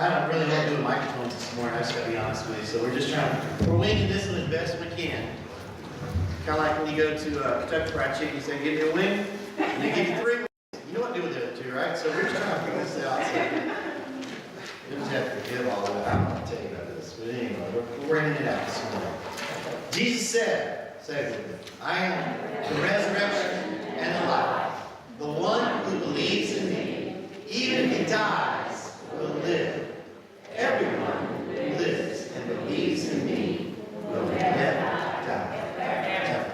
I don't really want to do microphones this morning, I just got to be honest with you. So we're winging this one as best we can. Kind of like when you go to Kentucky Fried Chicken, you say, give me a wing, and they give you 3 wings. You know what to do with the other 2, right? So we're just trying to figure this out. So you just have to forgive all of it. I don't want to tell you about this, but anyway, we're bringing it out this morning. Jesus said, say it with me, I am the resurrection and the life. The one who believes in me, even if he dies, will live. Everyone who lives and believes in me will never die.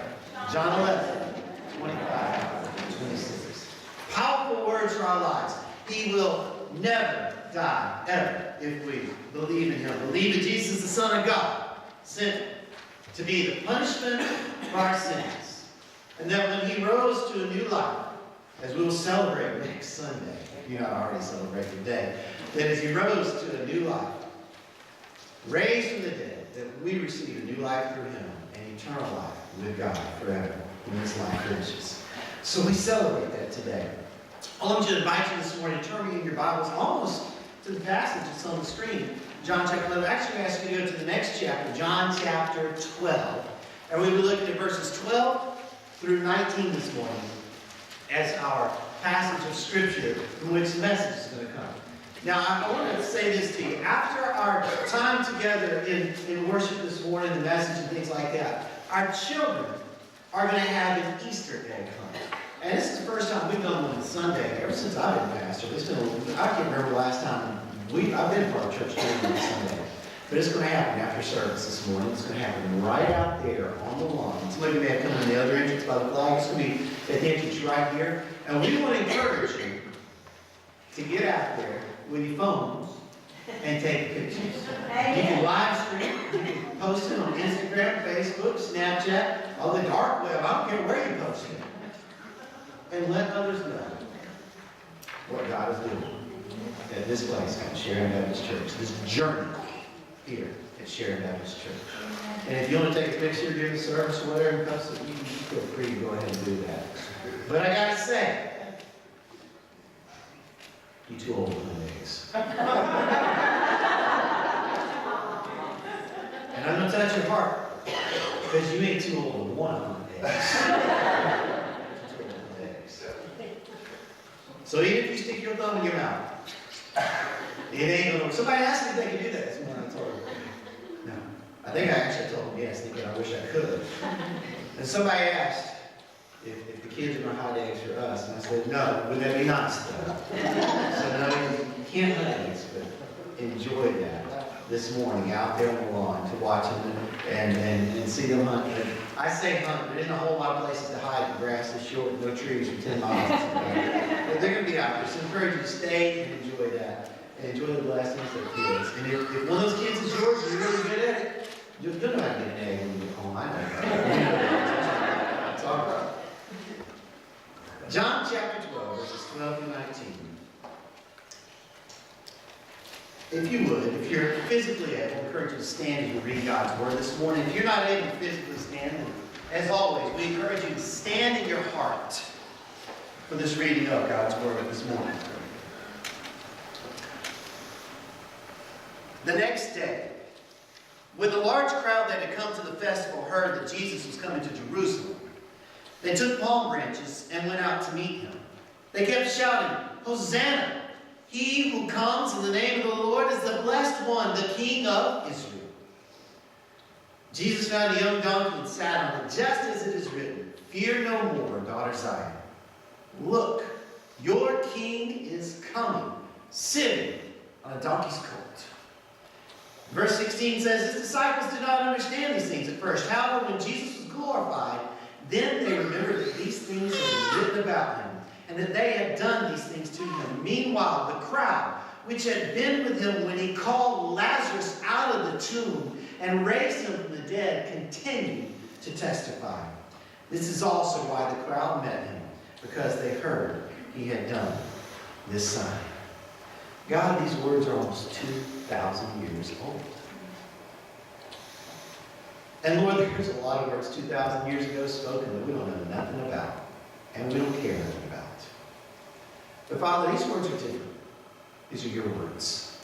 John 11, 25, 26. Powerful words for our lives. He will never die, ever, if we believe in him. Believe that Jesus is the Son of God, sent to be the punishment for our sins. And that when he rose to a new life, as we will celebrate next Sunday, if you're not already celebrating today, that as he rose to a new life, raised from the dead, that we receive a new life through him, and eternal life with God forever when this life finishes. So we celebrate that today. I want you to invite you this morning to turn me in your Bibles almost to the passage that's on the screen. John chapter 11. Actually, I ask you to go to the next chapter, John chapter 12. And we'll be looking at verses 12 through 19 this morning as our passage of Scripture from which the message is going to come. Now, I want to say this to you. After our time together in worship this morning, the message and things like that, our children are going to have an Easter egg hunt. And this is the first time we've done one on Sunday ever since I've been pastor. I can't remember the last time I've been part of church doing it on Sunday. But it's going to happen after service this morning. It's going to happen right out there on the lawn. Somebody may have come in the other entrance by the flag. It's going to be at the entrance right here. And we want to encourage you to get out there with your phones and take pictures. You can live stream, you can post it on Instagram, Facebook, Snapchat, all the dark web. I don't care where you post it. And let others know what God is doing at this place at Sharon Baptist Church. This journey here at Sharon Baptist Church. And if you want to take a picture during the service or whatever, you feel free to go ahead and do that. But I gotta say, you're too old for the legs. And I'm going to touch your heart, because you ain't too old to want on the legs. So even if you stick your thumb in your mouth, it ain't going to work. Somebody asked me if they could do that this morning. I told them, no. I think I actually told them yes, thinking I wish I could. And somebody asked if the kids are going to hide eggs for us. And I said, no, would that be nice? So no, you can't hunt eggs, but enjoy that this morning out there on the lawn to watch them and see them hunt. And I say hunt, but there's a whole lot of places to hide. The grass is short, no trees for 10 miles. But they're going to be out there. So I encourage you to stay and enjoy that. And enjoy the blessings of kids. And if one of those kids is yours and you're really good at it, you'll know how to get an egg when you get home. I know. It's all right. John chapter 12, verses 12 through 19. If you would, if you're physically able, I encourage you to stand as you read God's Word this morning. If you're not able to physically stand, as always, we encourage you to stand in your heart for this reading of God's Word this morning. The next day, when the large crowd that had come to the festival heard that Jesus was coming to Jerusalem, they took palm branches and went out to meet him. They kept shouting, Hosanna! He who comes in the name of the Lord is the blessed one, the King of Israel. Jesus found a young donkey and sat on it, just as it is written, Fear no more, daughter Zion. Look, your king is coming, sitting on a donkey's colt. Verse 16 says, His disciples did not understand these things at first. However, when Jesus was glorified, then they remembered that these things had been written about him, and that they had done these things to him. Meanwhile, the crowd, which had been with him when he called Lazarus out of the tomb and raised him from the dead, continued to testify. This is also why the crowd met him, because they heard he had done this sign. God, these words are almost 2,000 years old. And Lord, there's a lot of words 2,000 years ago spoken that we don't know nothing about, and we don't care nothing about. But Father, these words are different. These are your words.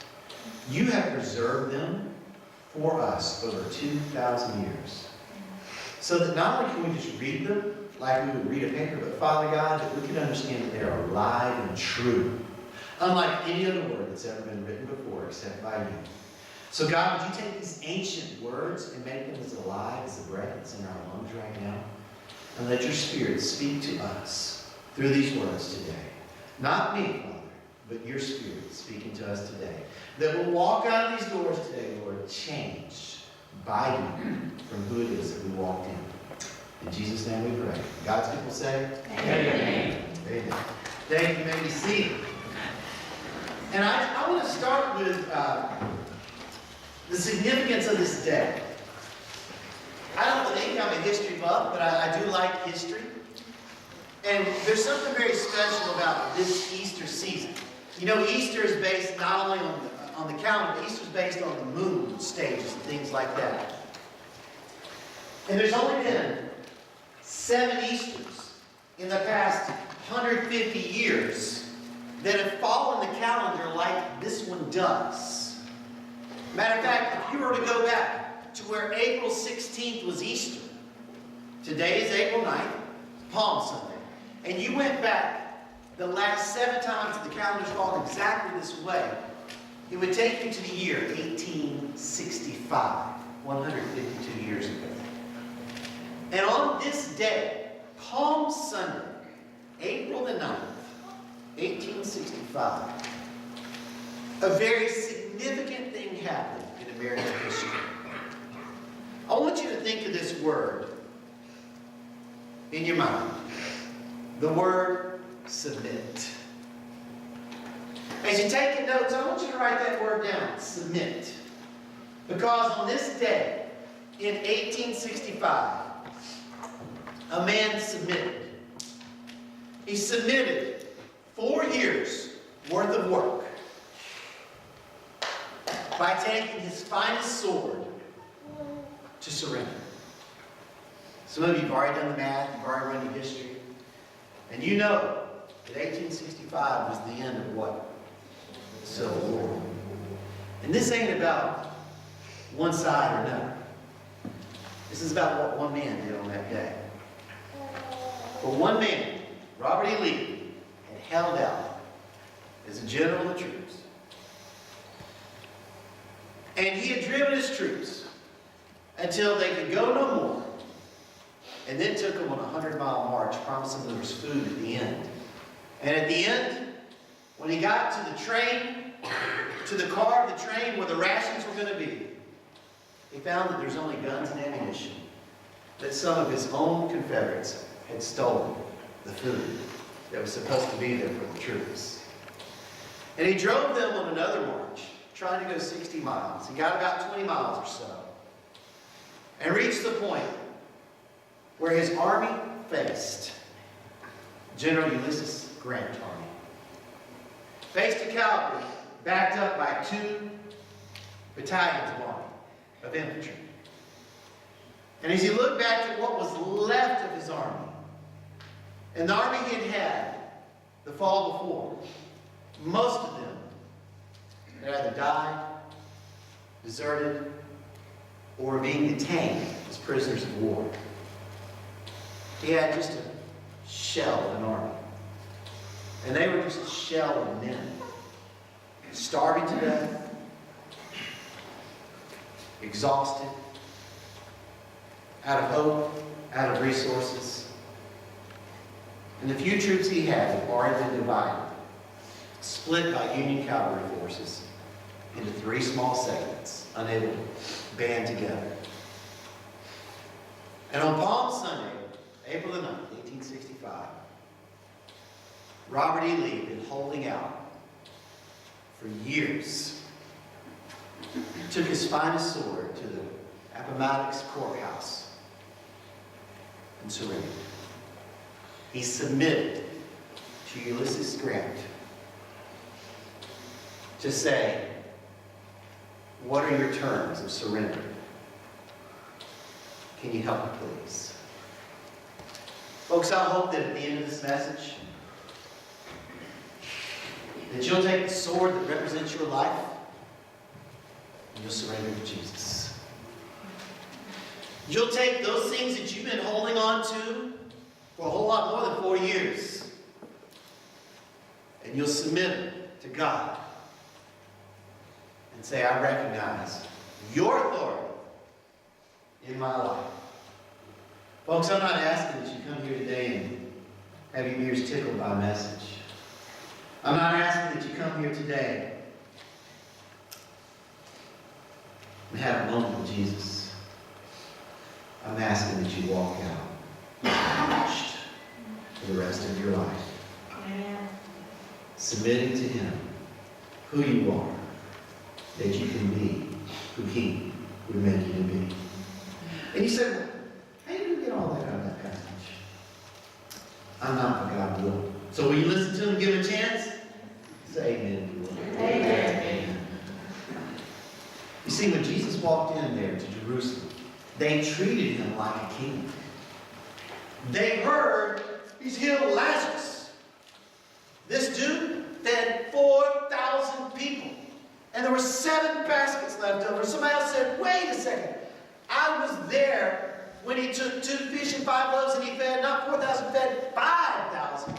You have preserved them for us over 2,000 years. So that not only can we just read them like we would read a paper, but Father God, that we can understand that they are alive and true. Unlike any other word that's ever been written before except by you. So God, would you take these ancient words and make them as alive as the breath that's in our lungs right now? And let your Spirit speak to us through these words today. Not me, Father, but your Spirit speaking to us today. That we'll walk out of these doors today, Lord, changed by you from who it is that we walked in. In Jesus' name we pray. God's people say, Amen. Amen. Thank you. You may be seated. And I want to start with the significance of this day. I don't think I'm a history buff, but I do like history. And there's something very special about this Easter season. You know, Easter is based not only on the calendar, but Easter is based on the moon stages and things like that. And there's only been 7 Easters in the past 150 years that have fallen the calendar like this one does. Matter of fact, if you were to go back to where April 16th was Easter, today is April 9th, Palm Sunday, and you went back the last 7 times that the calendar's fallen exactly this way, it would take you to the year 1865, 152 years ago. And on this day, Palm Sunday, April the 9th, 1865, a very significant thing happened in American history. I want you to think of this word in your mind. The word submit. As you're taking notes, I want you to write that word down, submit. Because on this day, in 1865, a man submitted. He submitted 4 years worth of work by taking his finest sword to surrender. Some of you have already done the math, you've already run your history, and you know that 1865 was the end of what? The Civil War. And this ain't about one side or another. This is about what one man did on that day. But one man, Robert E. Lee, had held out as a general of the troops. And he had driven his troops until they could go no more. And then took them on a 100-mile march, promising there was food at the end. And at the end, when he got to the train, to the car of the train where the rations were going to be, he found that there's only guns and ammunition, that some of his own Confederates had stolen the food that was supposed to be there for the troops. And he drove them on another march, trying to go 60 miles. He got about 20 miles or so, and reached the point where his army faced General Ulysses Grant Army. Faced a cavalry backed up by 2 battalions of army, of infantry. And as he looked back at what was left of his army, and the army he had had the fall before, most of them had either died, deserted, or were being detained as prisoners of war. He had just a shell of an army. And they were just a shell of men. Starving to death. Exhausted. Out of hope. Out of resources. And the few troops he had had already been divided. Split by Union cavalry forces into 3 small segments. Unable to band together. And on Palm Sunday, April the 9th, 1865, Robert E. Lee had been holding out for years. Took his finest sword to the Appomattox courthouse and surrendered. He submitted to Ulysses Grant to say, what are your terms of surrender? Can you help me, please? Folks, I hope that at the end of this message, that you'll take the sword that represents your life and you'll surrender to Jesus. You'll take those things that you've been holding on to for a whole lot more than 4 years, and you'll submit them to God and say, I recognize your authority in my life. Folks, I'm not asking that you come here today and have your ears tickled by a message. I'm not asking that you come here today and have a moment with Jesus. I'm asking that you walk out changed for the rest of your life. Amen. Submitting to Him who you are, that you can be who He would make you to be. And you say, well, how do you get all that out of that passage? I'm not, but God will. So will you listen to Him and give Him a chance? Say amen if you will. Amen. Amen. You see, when Jesus walked in there to Jerusalem, they treated Him like a king. They heard He's healed Lazarus. This dude fed 4,000 people. And there were 7 baskets left over. Somebody else said, wait a second. I was there when He took 2 fish and 5 loaves and He fed not 4,000, fed 5,000.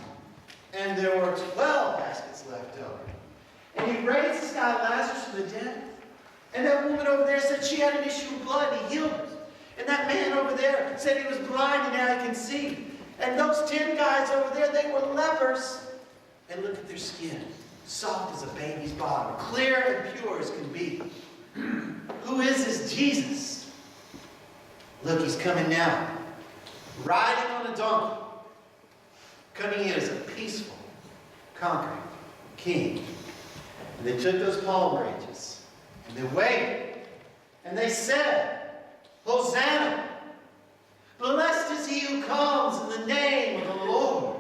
And there were 12 baskets left over. And He raised this guy Lazarus from the dead. And that woman over there said she had an issue of blood and He healed her. And that man over there said he was blind and now he can see. And those 10 guys over there, they were lepers. And look at their skin. Soft as a baby's bottom. Clear and pure as can be. Who is this Jesus? Look, He's coming now. Riding on a donkey. Coming in as a peaceful, conquering king. And they took those palm branches. And they waved. And they said, Hosanna! Blessed is He who comes in the name of the Lord.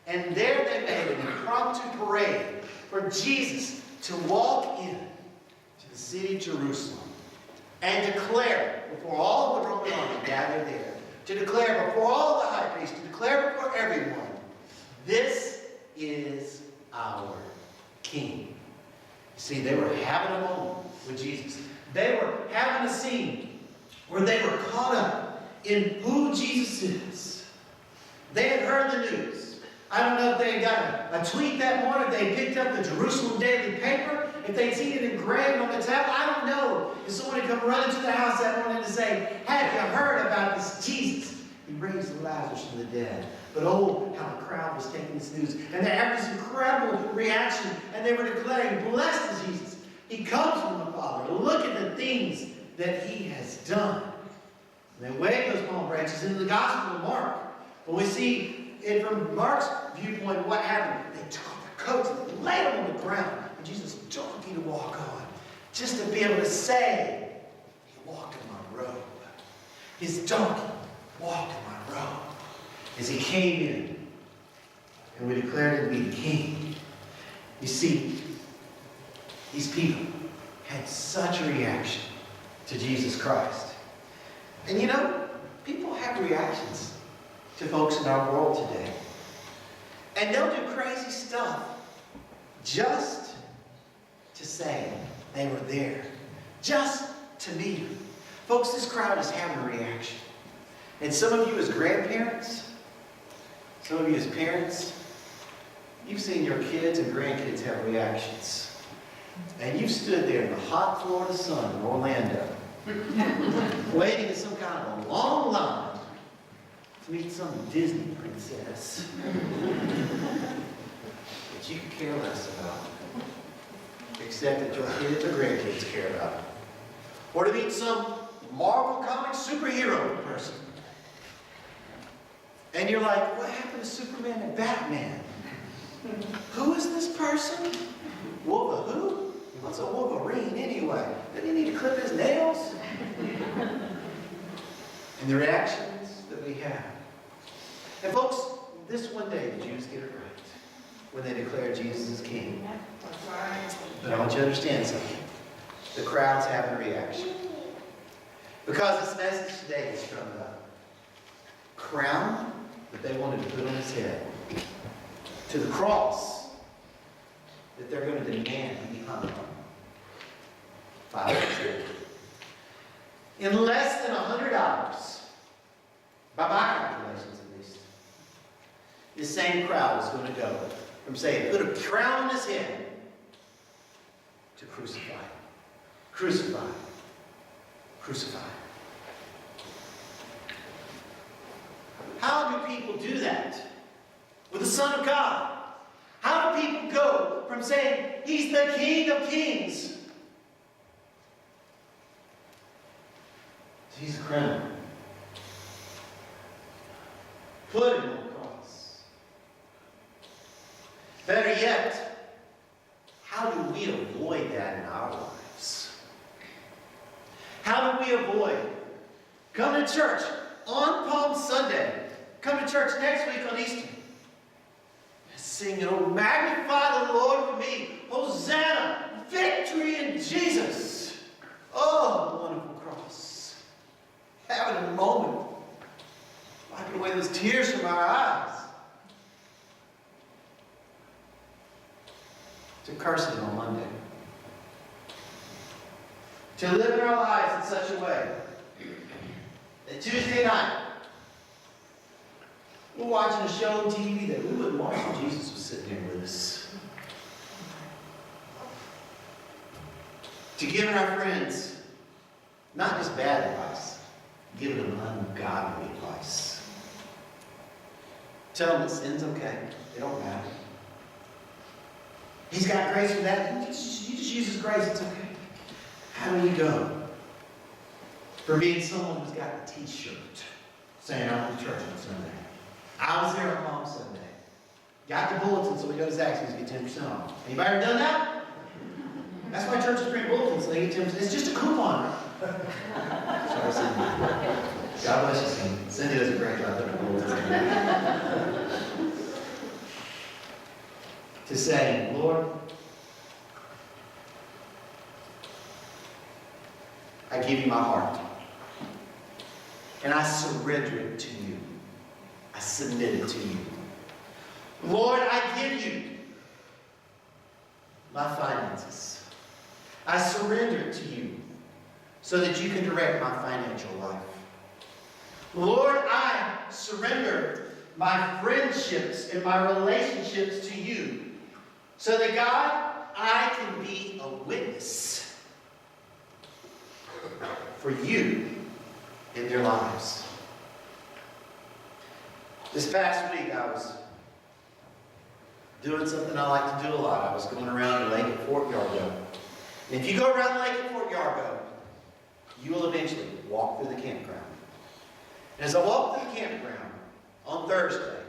And there they made an impromptu parade for Jesus to walk in to the city of Jerusalem and declare before all the Roman army gathered there, to declare before all the high priests, to declare before everyone, this is our King. You see, they were having a moment with Jesus. They were having a scene where they were caught up in who Jesus is. They had heard the news. I don't know if they had gotten a tweet that morning, if they had picked up the Jerusalem Daily paper, if they'd seen it engraved on the tablet. I don't know if someone had come running to the house that morning to say, have you heard about this Jesus? He raised Lazarus from the dead. But oh, how the crowd was taking this news. And they had this incredible reaction. And they were declaring, blessed is Jesus. He comes from the Father. Look at the things that He has done. And they waved those palm branches into the Gospel of Mark. When we see it from Mark's viewpoint, what happened? They took off their coats and laid them on the ground. And Jesus' donkey to walk on. Just to be able to say, He walked in my robe. His donkey walked in my robe. As He came in, and we declared Him to be the King. You see, these people had such a reaction to Jesus Christ. And you know, people have reactions to folks in our world today. And they'll do crazy stuff just to say they were there. Just to meet Him. Folks, this crowd is having a reaction. And some of you as grandparents, some of you as parents, you've seen your kids and grandkids have reactions. And you've stood there in the hot Florida sun in Orlando, waiting in some kind of a long line to meet some Disney princess that you could care less about, except that your kids or grandkids care about. Or to meet some Marvel comic superhero person. And you're like, what happened to Superman and Batman? Who is this person? Wolverine? Who? What's a Wolverine anyway? Didn't he need to clip his nails? And the reactions that we have. And folks, this one day the Jews get it right when they declare Jesus as King. But I want you to understand something. The crowd's having a reaction. Because this message today is from the crown that they wanted to put on His head to the cross that they're going to demand He be hung on. 5%. In less than 100 hours, by my calculations at least, this same crowd is going to go from saying, put a crown on his head, to crucify. Crucify. Crucify. How do people do that with the Son of God? How do people go from saying, He's the King of Kings, to He's the crown? Put Him on the cross. Better yet, how do we avoid that in our lives? How do we avoid coming to church on Palm Sunday, come to church next week on Easter, singing, oh, magnify the Lord with me, Hosanna, victory in Jesus. Oh, the wonderful cross. Having a moment, wiping away those tears from our eyes, to cursing on Monday, to live in our lives in such a way that Tuesday night we're watching a show on TV that we wouldn't watch if Jesus was sitting here with us. To giving our friends not just bad advice, giving them ungodly advice. Tell them that sin's okay. It don't matter. He's got grace for that. You just use His grace. It's okay. How do you go from being someone who's got a t-shirt saying, I'm to church on Sunday? I was there on Palm Sunday. Got the bulletin so we go to Zaxby's and get 10% off. Anybody ever done that? That's why churches print bulletins so they get 10%. It's just a coupon. Sorry, Cindy. God bless you, Cindy. Cindy does a great job putting bulletins. To say, Lord, I give you my heart. And I surrender it to you. I submit it to you. Lord, I give you my finances. I surrender it to you so that you can direct my financial life. Lord, I surrender my friendships and my relationships to you so that, God, I can be a witness for you in their lives. This past week, I was doing something I like to do a lot. I was going around the lake at Fort Yargo. And if you go around the lake at Fort Yargo, you will eventually walk through the campground. And as I walked through the campground on Thursday,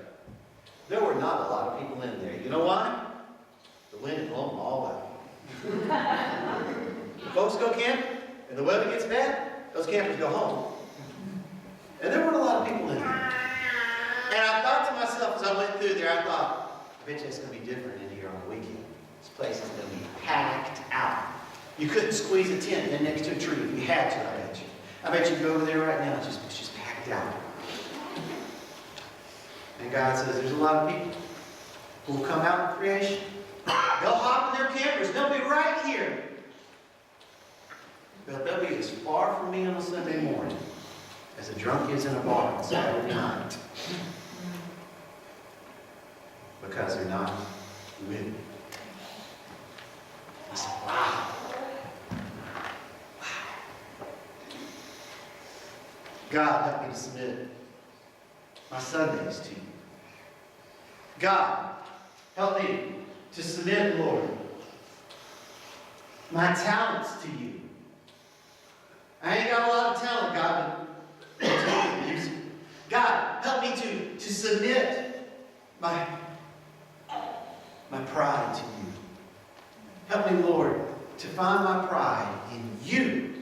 there were not a lot of people in there. You know why? The wind had blown them all out. Folks go camp, and the weather gets bad, those campers go home. And there weren't a lot of people in there. And I thought to myself as I went through there, I thought, I bet you it's going to be different in here on the weekend. This place is going to be packed out. You couldn't squeeze a tent in next to a tree if you had to, I bet you. I bet you go over there right now, it's just packed out. And God says, there's a lot of people who will come out in creation. They'll hop in their campers. They'll be right here. But they'll be as far from me on a Sunday morning as a drunk is in a bar on Saturday night. Because they're not with me. I said, wow. God, help me to submit my Sundays to you. God, help me to submit, Lord, my talents to you. I ain't got a lot of talent, God, but God, help me to submit my pride to you. Help me, Lord, to find my pride in you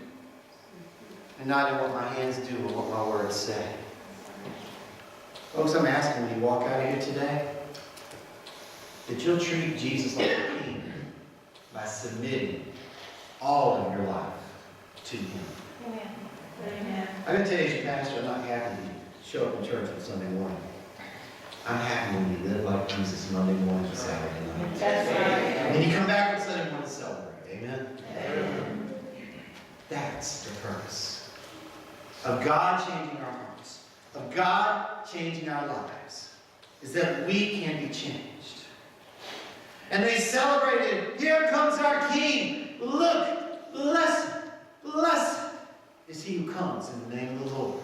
and not in what my hands do or what my words say. Folks, I'm asking when you walk out of here today that you'll treat Jesus like a king by submitting all of your life to Him. Amen. I'm going to tell you as your pastor, I'm not happy to show up in church on Sunday morning. I'm happy when you live like Jesus Monday morning and Saturday night. That's right. And you come back on Sunday morning to celebrate. Amen? Amen. of God changing our hearts, of God changing our lives, is that we can be changed. And they celebrated, here comes our King. Look, blessed, blessed is he who comes in the name of the Lord.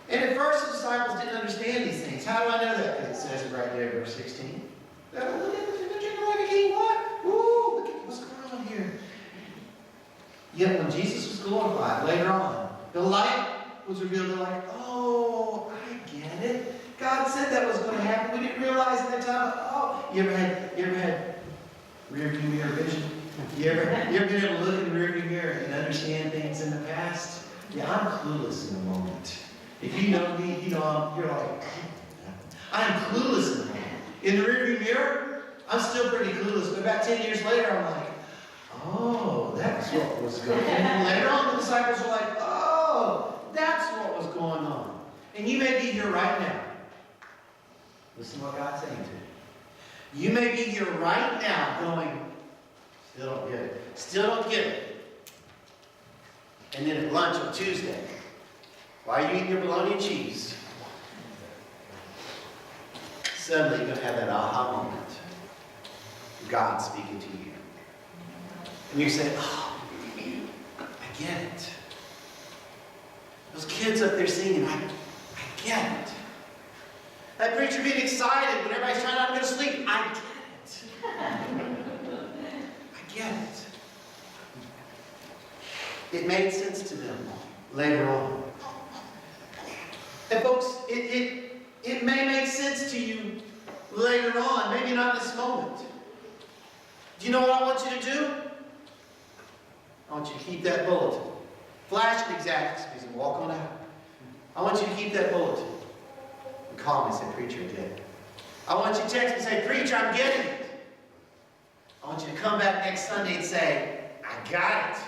And at first the disciples didn't understand these things. How do I know that? Because it says it right there, verse 16. Look at this, they're treating like a king. What? Ooh, look at what's going on here. Yet when Jesus was glorified later on, the light was revealed. They're like, oh, I get it. God said that was going to happen. We didn't realize at that time. Oh, you ever had rear view mirror vision? You ever been able to look in the rear view mirror and understand things in the past? Yeah, I'm clueless in the moment. If you know me, you know you're like, I'm clueless in the moment. In the rear view mirror, I'm still pretty clueless. But about 10 years later, I'm like, oh, that's what was going on. And later on, the disciples were like, oh, that's what was going on. And you may be here right now. Listen to what God's saying to you. You may be here right now going, still don't get it. Still don't get it. And then at lunch on Tuesday, while you're eating your bologna and cheese, suddenly you're going to have that aha moment. God speaking to you. And you say, oh, I get it. Those kids up there singing, I get it. That preacher being excited when everybody's trying not to go to sleep, I get it. I get it. It made sense to them later on. And folks, it may make sense to you later on, maybe not this moment. Do you know what I want you to do? I want you to keep that bulletin. Flash it exactly, and walk on out. I want you to keep that bulletin. And call me and say, preacher, I get it. I want you to text me and say, preacher, I'm getting it. I want you to come back next Sunday and say, I got it.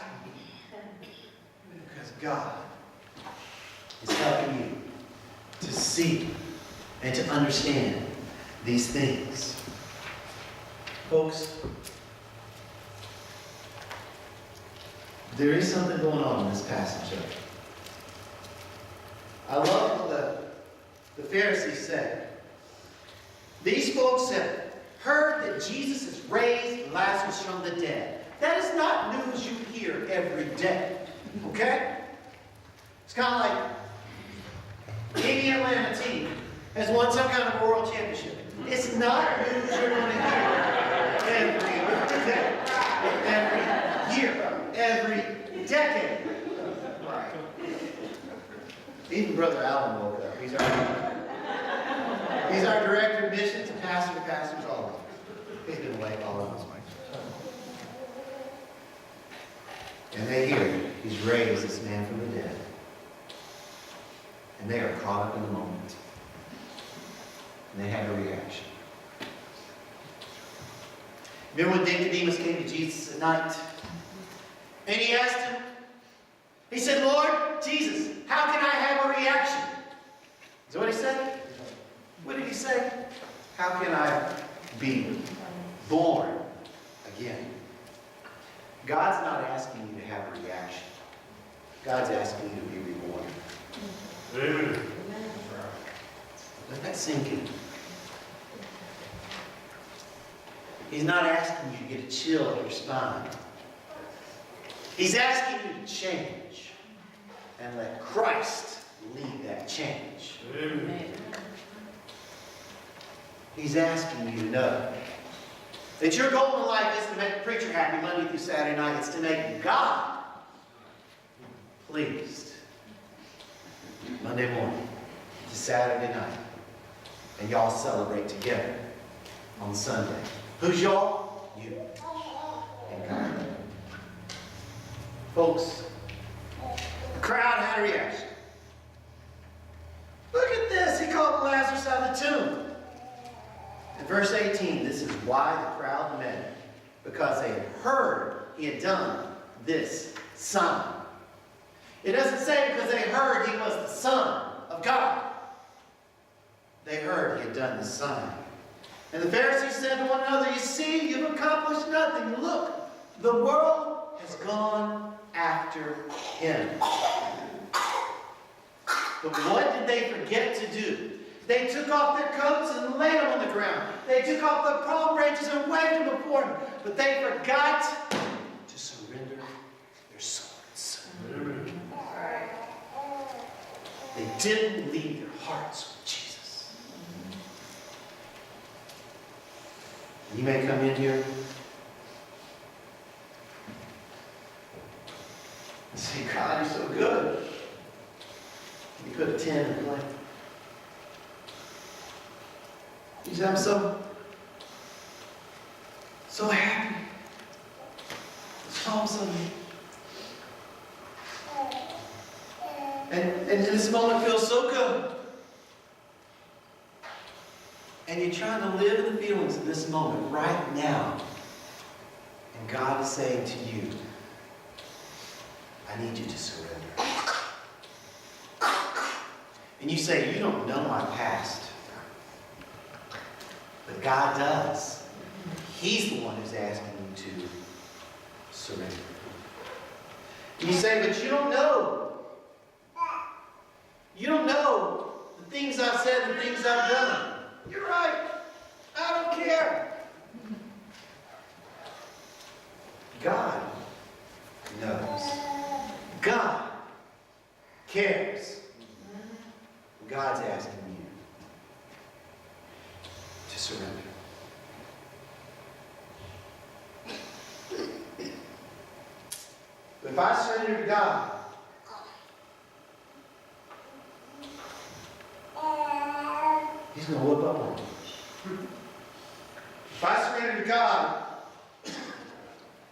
Because God is helping you to see and to understand these things. Folks, there is something going on in this passage. I love what the Pharisees said. These folks have heard that Jesus has raised Lazarus from the dead. That is not news you hear every day. Okay? It's kind of like any Atlanta team has won some kind of world championship. It's not news you're going to hear every year, every decade. Even Brother Allen woke up. He's our director of missions and pastor to pastors all over. He's been awake all of us. And they hear he's raised this man from the dead. And they are caught up in the moment. And they have a reaction. Remember when Nicodemus came to Jesus at night? And he asked him, he said, Lord, Jesus, how can I have a reaction? Is that what he said? What did he say? How can I be born again? God's not asking you to have a reaction. God's asking you to be reborn. Amen. Let that sink in. He's not asking you to get a chill up your spine. He's asking you to change and let Christ lead that change. Amen. He's asking you to know that your goal in life is to make the preacher happy Monday through Saturday night. It's to make God pleased Monday morning to Saturday night. And y'all celebrate together on Sunday. Who's y'all? You and God. Folks, the crowd had a reaction. Look at this. He called Lazarus out of the tomb. In verse 18, this is why the crowd met him. Because they had heard he had done this sign. It doesn't say because they heard he was the Son of God. They heard he had done this sign. And the Pharisees said to one another, you see, you've accomplished nothing. Look, the world has gone after him. But what did they forget to do? They took off their coats and laid them on the ground. They took off the palm branches and waved them before him. But they forgot to surrender their swords. They didn't leave their hearts with Jesus. You may come in here and say, God, you're so good. You put a 10 in the plate. You say, I'm so happy. So and this moment feels so good. And you're trying to live in the feelings of this moment right now. And God is saying to you, I need you to surrender. And you say, you don't know my past. But God does. He's the one who's asking you to surrender. And you say, but you don't know. You don't know the things I've said, the things I've done. You're right. I don't care. God knows. God cares. God's asking you to surrender. But if I surrender to God, He's going to whip up on me. If I surrender to God,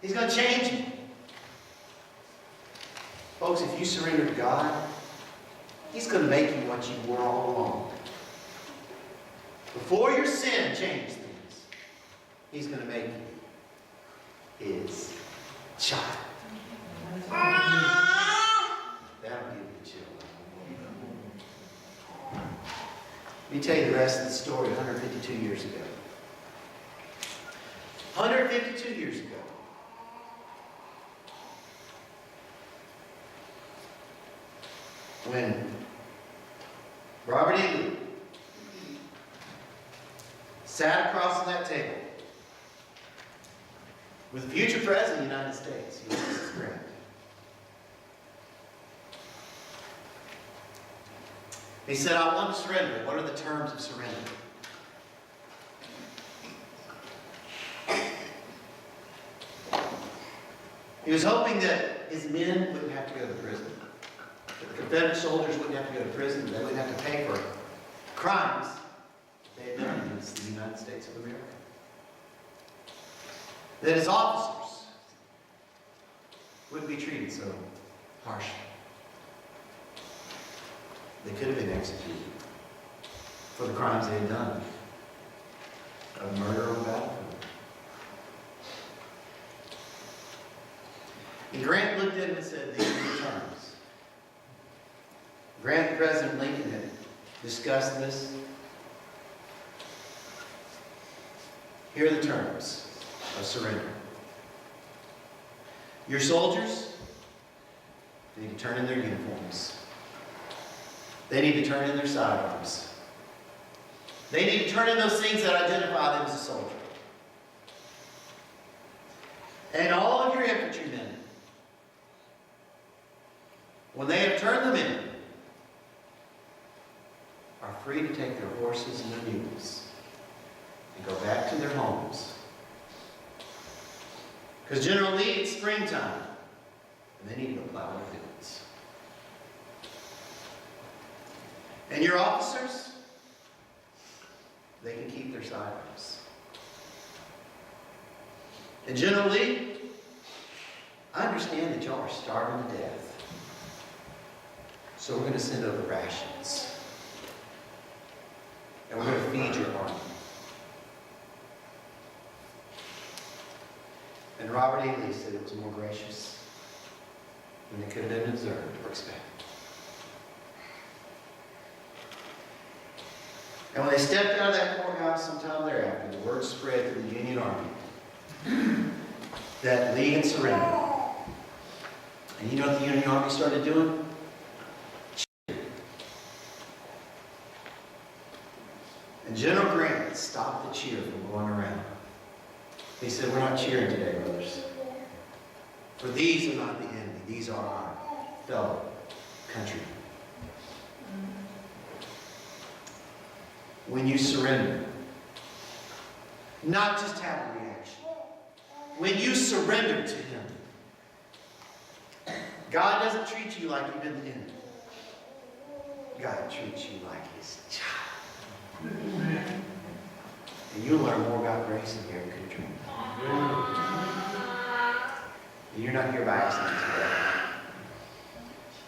He's going to change me. Folks, if you surrender to God, He's going to make you what you were all along. Before your sin changed things, He's going to make you His child. That'll give you a chill. Let me tell you the rest of the story 152 years ago. 152 years ago, when Robert E. Lee sat across that table with the future president of the United States, Ulysses Grant. He said, I want to surrender. What are the terms of surrender? He was hoping that his men wouldn't have to go to prison. That the Confederate soldiers wouldn't have to go to prison. They wouldn't have to pay for crimes they had done against the United States of America. That his officers wouldn't be treated so harshly. They could have been executed for the crimes they had done. A murder on the battlefield. And Grant looked at him and said, these are the terms. Grant and President Lincoln had discussed this. Here are the terms of surrender. Your soldiers, they need to turn in their uniforms. They need to turn in their sidearms. They need to turn in those things that identify them as a soldier. And all of your infantrymen, when they have turned them in, are free to take their horses and their mules and go back to their homes. Because General Lee, it's springtime, and they need to go plow their fields. And your officers, they can keep their sidearms. And General Lee, I understand that y'all are starving to death. So we're going to send over rations. And we're going to feed your army. And Robert E. Lee said it was more gracious than it could have been observed or expected. And when they stepped out of that courthouse sometime thereafter, the word spread through the Union Army that Lee had surrendered. And you know what the Union Army started doing? And General Grant stopped the cheer from going around. He said, we're not cheering today, brothers. For these are not the enemy. These are our fellow countrymen. When you surrender, not just have a reaction. When you surrender to Him, God doesn't treat you like you've been the enemy. God treats you like His child. And you'll learn more about grace than you ever could dream. And you're not here by accident today.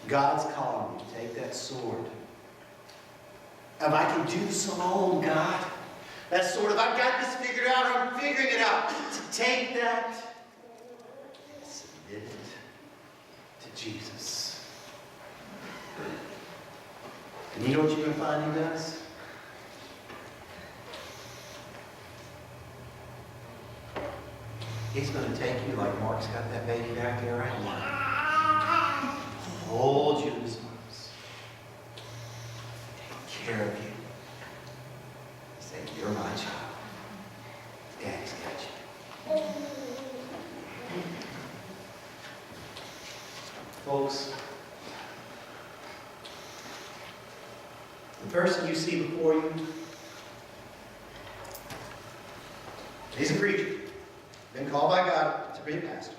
God's calling you to take that sword. If I can do this alone, God, that sword, if I've got this figured out, or I'm figuring it out, to take that and submit it to Jesus. And you know what you're going to find He does? He's going to take you like Mark's got that baby back there right now. Hold you in His arms. Take care of you. Say, you're my child. Daddy's got you. Folks, the person you see before you, he's a preacher. Been called by God to be a pastor.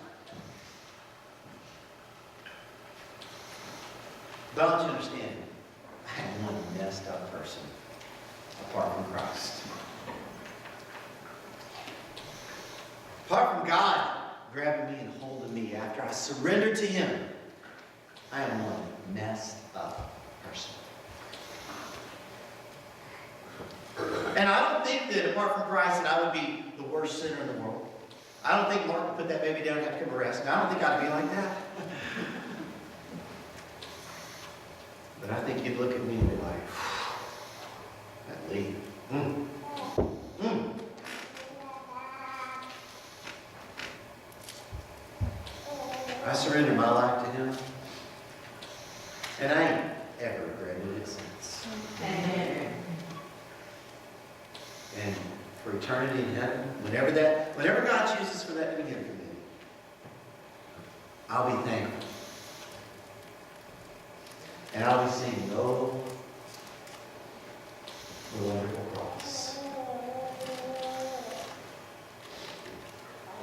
But I want you to understand, I am one messed up person apart from Christ. Apart from God grabbing me and holding me after I surrendered to Him, I am one messed up person. And I don't think that apart from Christ that I would be the worst sinner in the world. I don't think Mark would put that baby down and have to come arrest me. I don't think I'd be like that. But I think you'd look at me and be like, that Lee. I surrendered my life to Him. And I ain't ever regretted it since. And for eternity in heaven, whenever God chooses for that to be given to me, I'll be thankful. And I'll be singing, oh, the wonderful cross.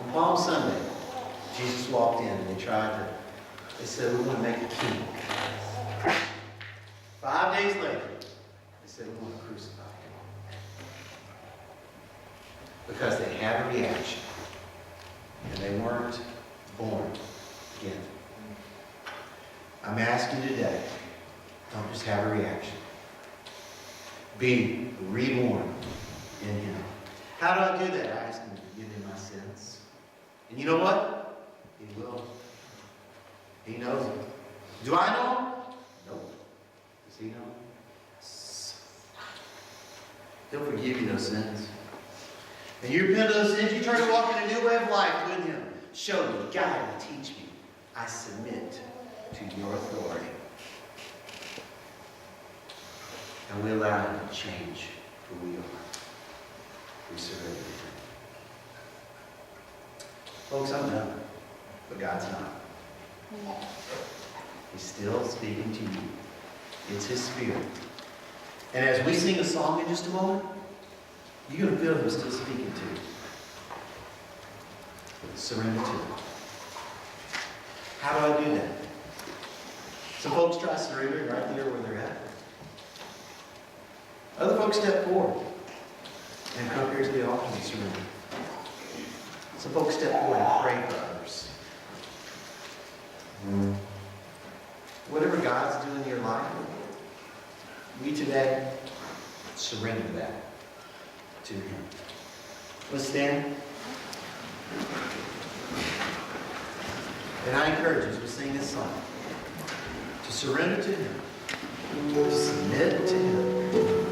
On Palm Sunday, Jesus walked in and they said, we want to make a king. 5 days later, they said, we want to crucify Him. Because they had a reaction. And they weren't born again. I'm asking you today, don't just have a reaction. Be reborn in Him. How do I do that? I ask Him to forgive me my sins. And you know what? He will. He knows it. Do I know Him? No. Does He know? Yes. He'll forgive you those sins. And you repent of those sins, you turn to walk in a new way of life with Him. Show me, guide me, teach me. I submit to your authority. And we allow Him to change who we are. We surrender to Him. Folks, I'm done. But God's not. He's still speaking to you. It's His Spirit. And as we sing a song in just a moment, you're going to feel Him still speaking to you. Surrender to Him. How do I do that? Some folks try surrendering right there where they're at. Other folks step forward and come here to the altar and surrender. Some folks step forward and pray for others. Whatever God's doing in your life, we today surrender that to Him. Let's stand. And I encourage you as we sing this song to surrender to Him, to submit to Him.